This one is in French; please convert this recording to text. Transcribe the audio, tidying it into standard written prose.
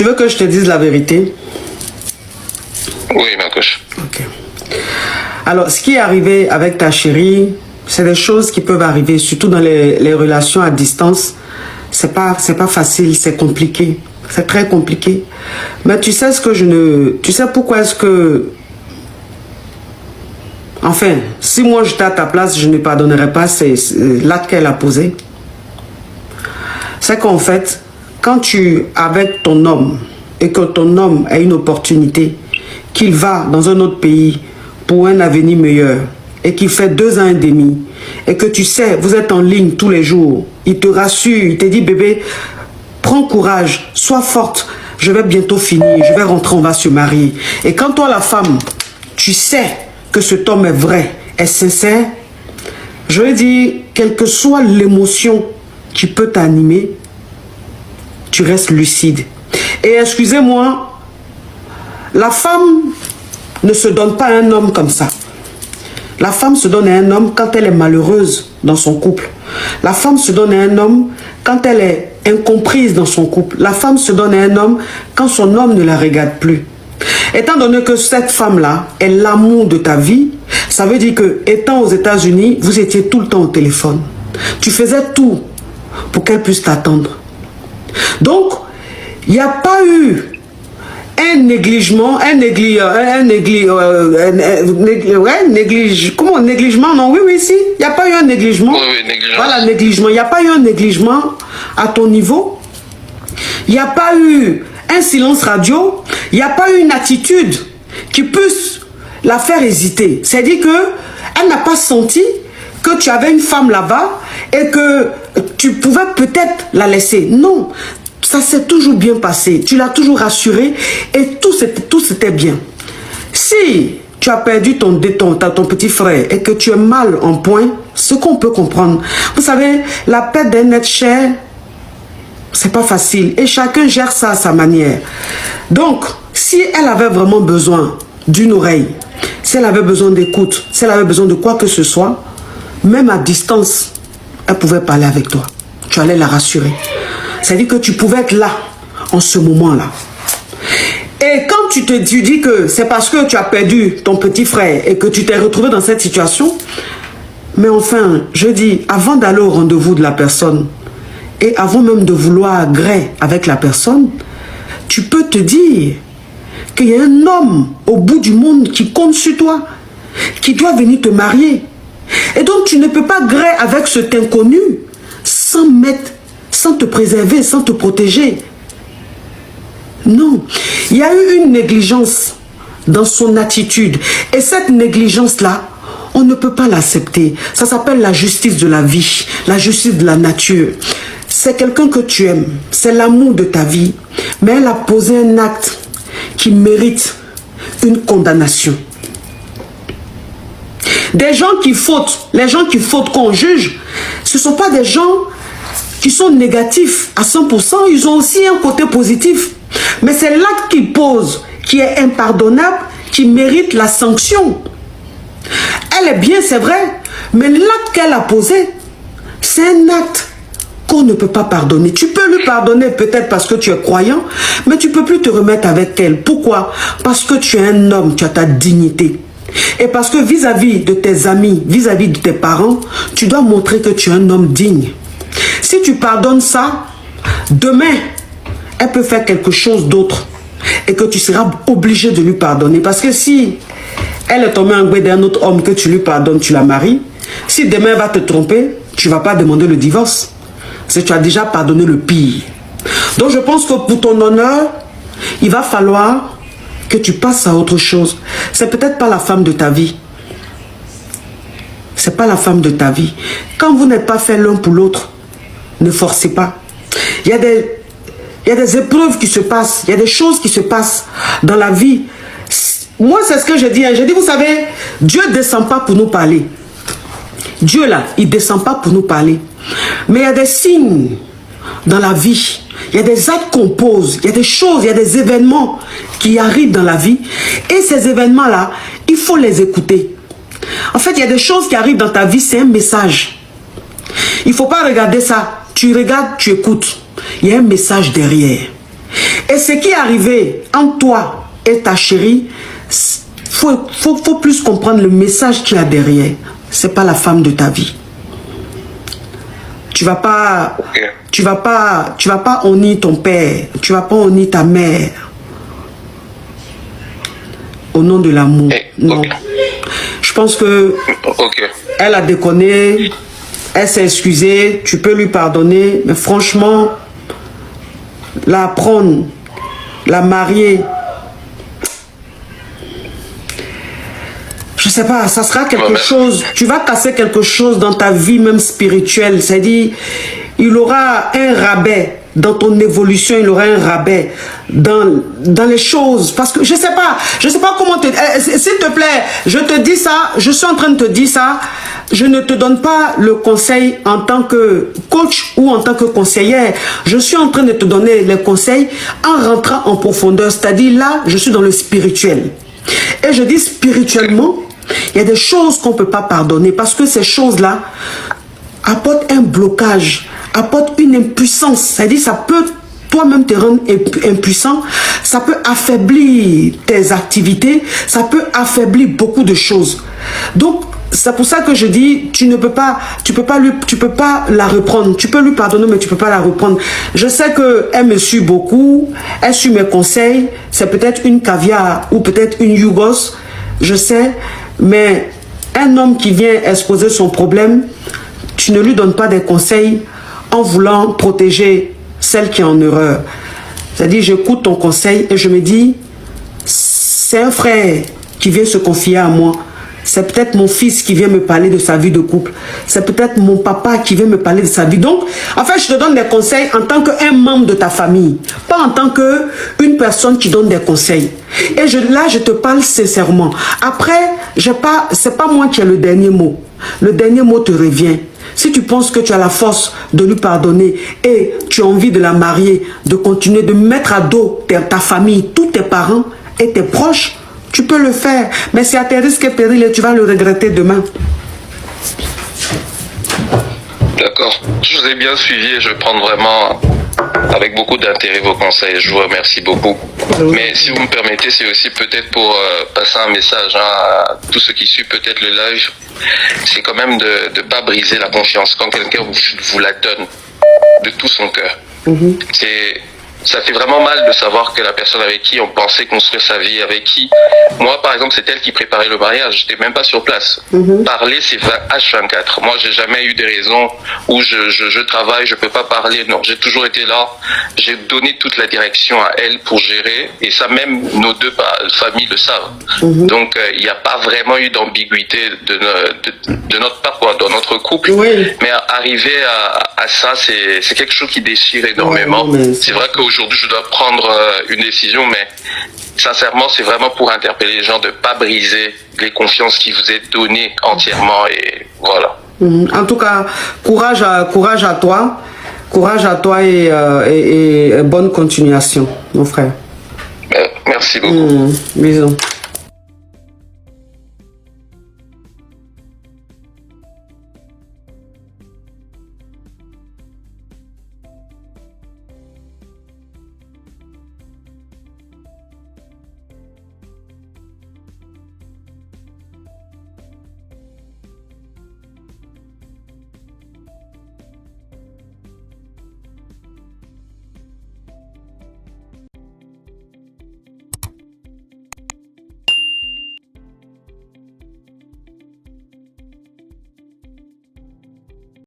Tu veux que je te dise la vérité? Oui, ma coche. Ok. Alors, ce qui est arrivé avec ta chérie, c'est des choses qui peuvent arriver, surtout dans les relations à distance. C'est pas facile, c'est compliqué. C'est très compliqué. Mais tu sais ce que je ne... Tu sais pourquoi est-ce que... Enfin, si moi j'étais à ta place, je ne pardonnerais pas l'acte qu'elle a posé. C'est qu'en fait, quand tu avec ton homme et que ton homme a une opportunité, qu'il va dans un autre pays pour un avenir meilleur et qu'il fait 2 ans et demi et que tu sais, vous êtes en ligne tous les jours, il te rassure, il te dit bébé, prends courage, sois forte, je vais bientôt finir, je vais rentrer, on va se marier. Et quand toi la femme, tu sais que cet homme est vrai, est sincère, je veux dire, quelle que soit l'émotion qui peut t'animer, tu restes lucide. Et excusez-moi, la femme ne se donne pas à un homme comme ça. La femme se donne à un homme quand elle est malheureuse dans son couple. La femme se donne à un homme quand elle est incomprise dans son couple. La femme se donne à un homme quand son homme ne la regarde plus. Étant donné que cette femme-là est l'amour de ta vie, ça veut dire que, étant aux États-Unis, vous étiez tout le temps au téléphone. Tu faisais tout pour qu'elle puisse t'attendre. Donc, il n'y a pas eu un négligement, négligement, non, oui, si, il n'y a pas eu un négligement. Oui, négligence. Voilà, négligement, il n'y a pas eu un négligement à ton niveau. Il n'y a pas eu un silence radio, il n'y a pas eu une attitude qui puisse la faire hésiter. C'est-à-dire qu'elle n'a pas senti que tu avais une femme là-bas et que tu pouvais peut-être la laisser. Non, ça s'est toujours bien passé. Tu l'as toujours rassurée et tout c'était bien. Si tu as perdu ton petit frère et que tu es mal en point, ce qu'on peut comprendre. Vous savez, la perte d'un être cher, c'est pas facile et chacun gère ça à sa manière. Donc, si elle avait vraiment besoin d'une oreille, si elle avait besoin d'écoute, si elle avait besoin de quoi que ce soit, même à distance, elle pouvait parler avec toi. Tu allais la rassurer. C'est-à-dire que tu pouvais être là, en ce moment-là. Et quand tu dis que c'est parce que tu as perdu ton petit frère et que tu t'es retrouvé dans cette situation, mais enfin, je dis, avant d'aller au rendez-vous de la personne, et avant même de vouloir gré avec la personne, tu peux te dire qu'il y a un homme au bout du monde qui compte sur toi, qui doit venir te marier. Et donc tu ne peux pas gré avec cet inconnu sans te préserver, sans te protéger. Non, il y a eu une négligence dans son attitude. Et cette négligence-là, on ne peut pas l'accepter. Ça s'appelle la justice de la vie, la justice de la nature. C'est quelqu'un que tu aimes, c'est l'amour de ta vie, mais elle a posé un acte qui mérite une condamnation. Des gens qui fautent, les gens qui fautent qu'on juge, ce ne sont pas des gens qui sont négatifs à 100%, ils ont aussi un côté positif. Mais c'est l'acte qu'ils posent qui est impardonnable, qui mérite la sanction. Elle est bien, c'est vrai, mais l'acte qu'elle a posé, c'est un acte qu'on ne peut pas pardonner. Tu peux lui pardonner peut-être parce que tu es croyant, mais tu ne peux plus te remettre avec elle. Pourquoi? Parce que tu es un homme, tu as ta dignité. Et parce que vis-à-vis de tes amis, vis-à-vis de tes parents, tu dois montrer que tu es un homme digne. Si tu pardonnes ça, demain, elle peut faire quelque chose d'autre et que tu seras obligé de lui pardonner. Parce que si elle est tombée en guet d'un autre homme que tu lui pardonnes, tu la maries, si demain elle va te tromper, tu ne vas pas demander le divorce. C'est que tu as déjà pardonné le pire. Donc je pense que pour ton honneur, il va falloir que tu passes à autre chose. C'est peut-être pas la femme de ta vie. C'est pas la femme de ta vie. Quand vous n'êtes pas fait l'un pour l'autre, ne forcez pas. Il y a des épreuves qui se passent. Il y a des choses qui se passent dans la vie. Moi, c'est ce que je dis. Je dis, vous savez, Dieu ne descend pas pour nous parler. Dieu, là, il ne descend pas pour nous parler. Mais il y a des signes dans la vie. Il y a des actes qu'on pose. Il y a des choses, il y a des événements qui arrivent dans la vie. Et ces événements-là, il faut les écouter. En fait, il y a des choses qui arrivent dans ta vie, c'est un message. Il ne faut pas regarder ça. Tu regardes, tu écoutes. Il y a un message derrière. Et ce qui est arrivé entre toi et ta chérie, faut plus comprendre le message qu'il y a derrière. C'est pas la femme de ta vie. Tu vas pas honnir ton père, tu vas pas honnir ta mère. Au nom de l'amour. Non. Je pense que elle a déconné, elle s'est excusée, tu peux lui pardonner, mais franchement, la prendre, la marier, je sais pas, ça sera quelque chose, tu vas casser quelque chose dans ta vie même spirituelle, c'est-à-dire, il aura un rabais dans ton évolution, il aura un rabais dans les choses, parce que je sais pas comment te... S'il te plaît, je te dis ça, je suis en train de te dire ça, je ne te donne pas le conseil en tant que coach ou en tant que conseillère, je suis en train de te donner les conseils en rentrant en profondeur, c'est-à-dire là, je suis dans le spirituel. Et je dis spirituellement, il y a des choses qu'on ne peut pas pardonner parce que ces choses-là apportent un blocage, apportent une impuissance. C'est-à-dire ça peut toi-même te rendre impuissant, ça peut affaiblir tes activités, ça peut affaiblir beaucoup de choses. Donc, c'est pour ça que je dis, tu peux pas la reprendre. Tu peux lui pardonner, mais tu peux pas la reprendre. Je sais qu'elle me suit beaucoup, elle suit mes conseils. C'est peut-être une caviar ou peut-être une Yougos, je sais. Mais un homme qui vient exposer son problème, tu ne lui donnes pas des conseils en voulant protéger celle qui est en erreur. C'est-à-dire, j'écoute ton conseil et je me dis, c'est un frère qui vient se confier à moi. C'est peut-être mon fils qui vient me parler de sa vie de couple. C'est peut-être mon papa qui vient me parler de sa vie. Donc, en fait, je te donne des conseils en tant qu'un membre de ta famille. Pas en tant qu'une personne qui donne des conseils. Et là, je te parle sincèrement. Après, c'est pas moi qui ai le dernier mot. Le dernier mot te revient. Si tu penses que tu as la force de lui pardonner et tu as envie de la marier, de continuer de mettre à dos ta famille, tous tes parents et tes proches, tu peux le faire, mais c'est à tes risques et périls et tu vas le regretter demain. D'accord. Je vous ai bien suivi et je prends vraiment avec beaucoup d'intérêt vos conseils. Je vous remercie beaucoup. Mais si vous me permettez, c'est aussi peut-être pour passer un message à tous ceux qui suivent peut-être le live. C'est quand même de ne pas briser la confiance quand quelqu'un vous la donne de tout son cœur. Ça fait vraiment mal de savoir que la personne avec qui on pensait construire sa vie, avec qui, moi par exemple, c'est elle qui préparait le mariage, j'étais même pas sur place. Parler, c'est H24. Moi, j'ai jamais eu des raisons où je travaille, je peux pas parler. Non, j'ai toujours été là. J'ai donné toute la direction à elle pour gérer, et ça même nos deux familles le savent. Donc, il n'y a pas vraiment eu d'ambiguïté de notre part, quoi, dans notre couple. Mais arriver à ça, c'est quelque chose qui déchire énormément. C'est vrai que aujourd'hui, je dois prendre une décision, mais sincèrement, c'est vraiment pour interpeller les gens de ne pas briser les confiances qui vous est données entièrement, et voilà. En tout cas, courage à toi. Courage à toi et bonne continuation, mon frère. Merci beaucoup. Bisous.